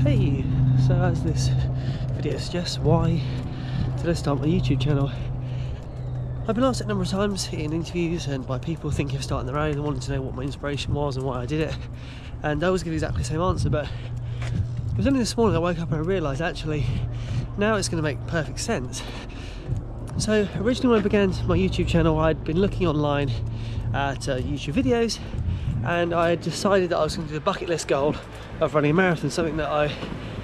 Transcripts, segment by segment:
Hey, so as this video suggests, why did I start my YouTube channel? I've been asked it a number of times in interviews and by people thinking of starting their own and wanting to know what my inspiration was and why I did it, and I always give exactly the same answer, but it was only this morning I woke up and I realised actually now it's going to make perfect sense. So originally when I began my YouTube channel, I'd been looking online at YouTube videos, and I decided that I was going to do the bucket list goal of running a marathon, something that I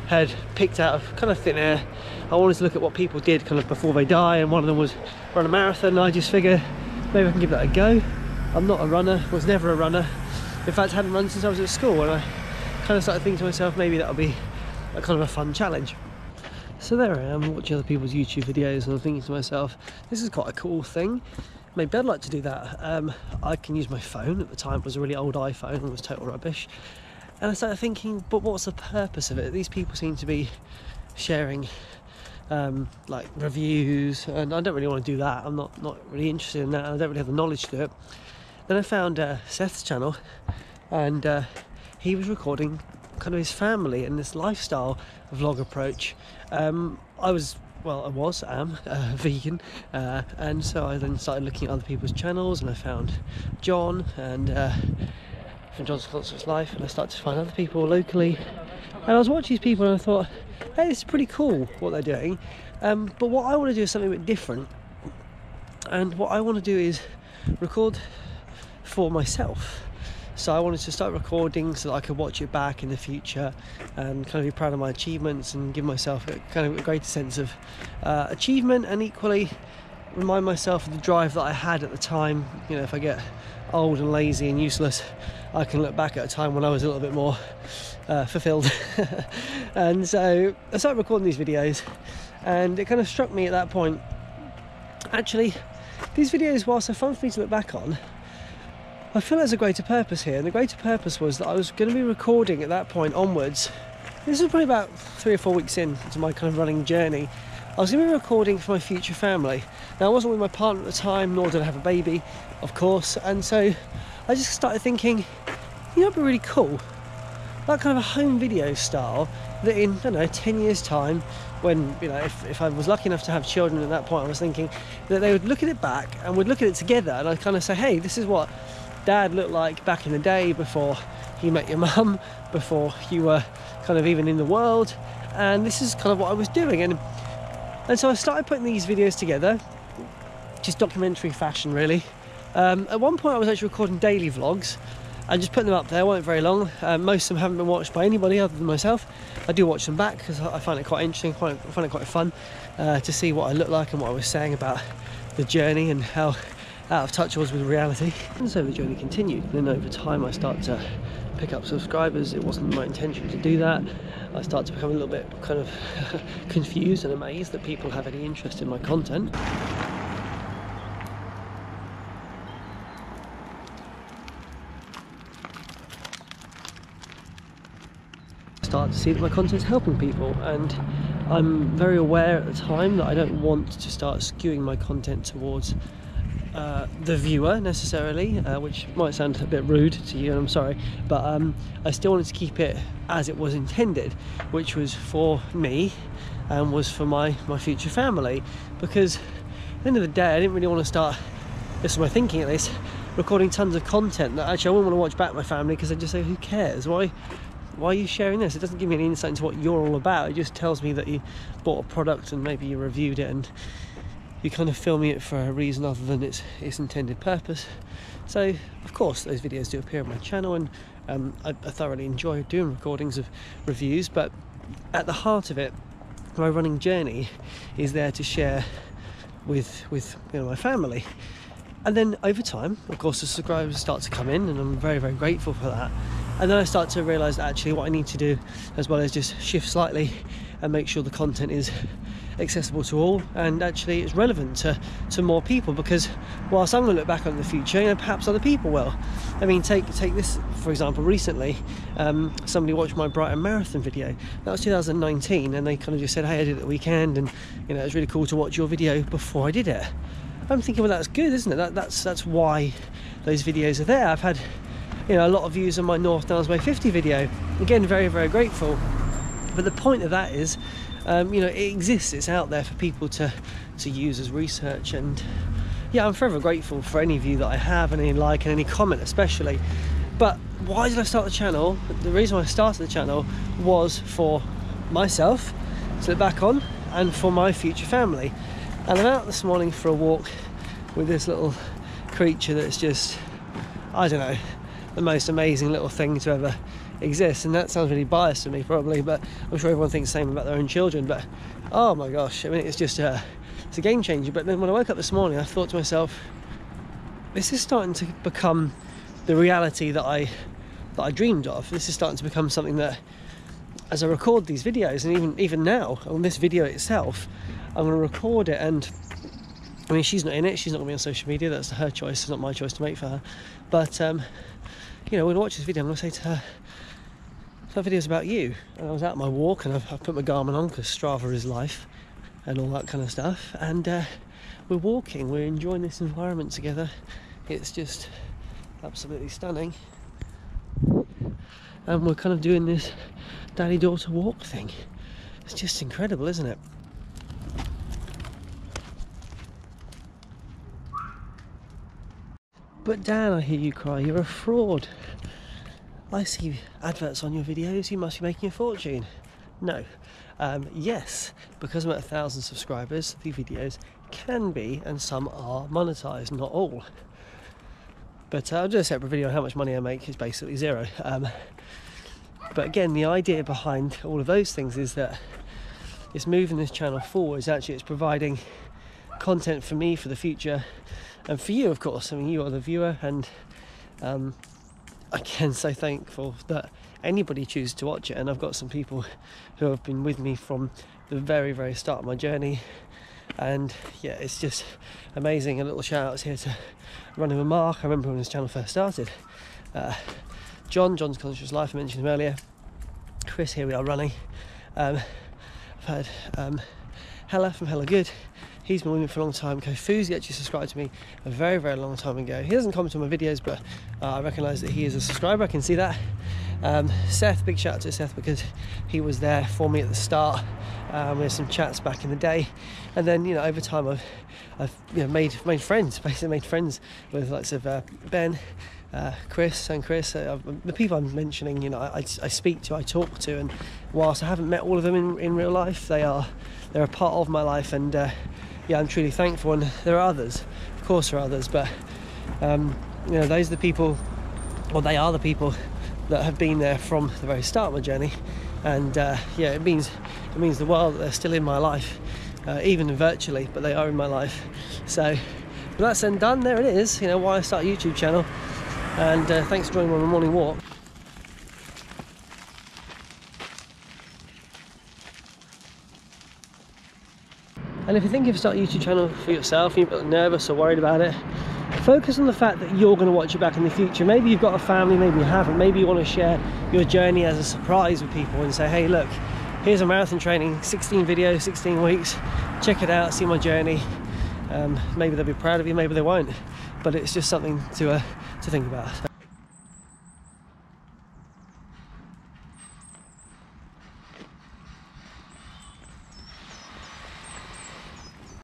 had picked out of kind of thin air. I wanted to look at what people did kind of before they die, and one of them was run a marathon, and I just figured maybe I can give that a go. I'm not a runner, was never a runner. In fact, I hadn't run since I was at school, and I kind of started thinking to myself maybe that'll be a kind of a fun challenge. So there I am watching other people's YouTube videos, and I'm thinking to myself, this is quite a cool thing. Maybe I'd like to do that. I can use my phone. At the time it was a really old iPhone and it was total rubbish. And I started thinking, but what's the purpose of it? These people seem to be sharing like reviews, and I don't really want to do that. I'm not really interested in that. I don't really have the knowledge to do it. Then I found Seth's channel, and he was recording kind of his family and this lifestyle vlog approach. I am vegan, and so I then started looking at other people's channels, and I found John and from John's Concerts Life, and I started to find other people locally, and I was watching these people and I thought, hey, this is pretty cool what they're doing, but what I want to do is something a bit different, and what I want to do is record for myself. So I wanted to start recording so that I could watch it back in the future and kind of be proud of my achievements and give myself a kind of a greater sense of achievement, and equally remind myself of the drive that I had at the time. You know, if I get old and lazy and useless, I can look back at a time when I was a little bit more fulfilled. And so I started recording these videos, and it kind of struck me at that point, actually these videos, whilst they're fun for me to look back on, I feel there's a greater purpose here, and the greater purpose was that I was going to be recording at that point onwards. This was probably about 3 or 4 weeks into my kind of running journey. I was going to be recording for my future family. Now I wasn't with my partner at the time, nor did I have a baby, of course, and so I just started thinking, you know, it'd be really cool, that kind of a home video style, that in, I don't know, 10 years time, when, you know, if I was lucky enough to have children at that point, I was thinking that they would look at it back and would look at it together, and I'd kind of say, hey, this is what Dad looked like back in the day before you met your mum, before you were kind of even in the world, and this is kind of what I was doing, and so I started putting these videos together, just documentary fashion really. At one point I was actually recording daily vlogs and just putting them up there. They weren't very long. Most of them haven't been watched by anybody other than myself. I do watch them back because I find it quite interesting, I find it quite fun to see what I look like and what I was saying about the journey and how out of touch I was with reality. And so the journey continued, and then over time I started to pick up subscribers. It wasn't my intention to do that. I started to become a little bit kind of confused and amazed that people have any interest in my content. Start to see that my content's helping people, and I'm very aware at the time that I don't want to start skewing my content towards the viewer necessarily, which might sound a bit rude to you, and I'm sorry, but I still wanted to keep it as it was intended, which was for me and was for my future family, because at the end of the day I didn't really want to start, this is my thinking at least, recording tons of content that actually I wouldn't want to watch back my family, because I'd just say, who cares, why are you sharing this? It doesn't give me any insight into what you're all about. It just tells me that you bought a product and maybe you reviewed it, and you're kind of filming it for a reason other than its intended purpose. So of course those videos do appear on my channel, and I thoroughly enjoy doing recordings of reviews, but at the heart of it, my running journey is there to share with you know, my family. And then over time, of course, the subscribers start to come in, and I'm very, very grateful for that. And then I start to realise that actually what I need to do as well is just shift slightly and make sure the content is accessible to all, and actually it's relevant to more people, because whilst I'm going to look back on the future, you know, perhaps other people will. I mean, take this for example. Recently somebody watched my Brighton Marathon video. That was 2019, and they kind of just said, hey, I did it at the weekend, and you know, it was really cool to watch your video before I did it. I'm thinking, well, that's good, isn't it? That's why those videos are there. I've had, you know, a lot of views on my North Downs Way 50 video. Again, very, very grateful. But the point of that is, you know, it exists, it's out there for people to use as research. And yeah, I'm forever grateful for any view that I have, and any like, and any comment especially. But why did I start the channel? The reason why I started the channel was for myself to look back on, and for my future family. And I'm out this morning for a walk with this little creature that's just, I don't know, the most amazing little thing to ever exist. And that sounds really biased to me probably, but I'm sure everyone thinks the same about their own children. But oh my gosh, I mean, it's just it's a game changer. But then when I woke up this morning, I thought to myself, this is starting to become the reality that I dreamed of. This is starting to become something that, as I record these videos, and even now on this video itself, I'm going to record it. And I mean, she's not in it, she's not going to be on social media, that's her choice, it's not my choice to make for her. But you know, when I watch this video, I'm going to say to her, that video's about you. And I was out on my walk, and I've put my Garmin on because Strava is life and all that kind of stuff, and we're walking, we're enjoying this environment together. It's just absolutely stunning, and we're kind of doing this daddy-daughter walk thing. It's just incredible, isn't it? But Dan, I hear you cry, you're a fraud. I see adverts on your videos, you must be making a fortune. No. Yes, because I'm at 1,000 subscribers, the videos can be, and some are monetized, not all. But I'll do a separate video on how much money I make. Is basically zero. But again, the idea behind all of those things is that it's moving this channel forwards. Actually, it's providing content for me for the future, and for you, of course. I mean, you are the viewer, and again, so thankful that anybody chooses to watch it. And I've got some people who have been with me from the very, very start of my journey, and yeah, it's just amazing. A little shout out here to Running with Mark. I remember when this channel first started. John's Conscious Life, I mentioned him earlier. Chris, here we are running. I've had Hella from Hella Good. He's been with me for a long time. Kofuzi actually subscribed to me a very, very long time ago. He doesn't comment on my videos, but I recognise that he is a subscriber. I can see that. Seth, big shout out to Seth, because he was there for me at the start. We had some chats back in the day, and then, you know, over time I've you know, made friends. Basically made friends with lots of Ben, Chris, the people I'm mentioning. You know, I speak to, I talk to, and whilst I haven't met all of them in real life, they're a part of my life, and yeah, I'm truly thankful. And there are others, of course there are others, but you know, those are the people, or they are the people that have been there from the very start of my journey. And yeah, it means the world that they're still in my life, even virtually, but they are in my life. So but that's then done. There it is, you know, why I start a YouTube channel. And thanks for joining me on my morning walk. And if you think of starting a YouTube channel for yourself, and you're a bit nervous or worried about it, focus on the fact that you're going to watch it back in the future. Maybe you've got a family, maybe you haven't. Maybe you want to share your journey as a surprise with people and say, hey, look, here's a marathon training, 16 videos, 16 weeks. Check it out, see my journey. Maybe they'll be proud of you, maybe they won't. But it's just something to think about.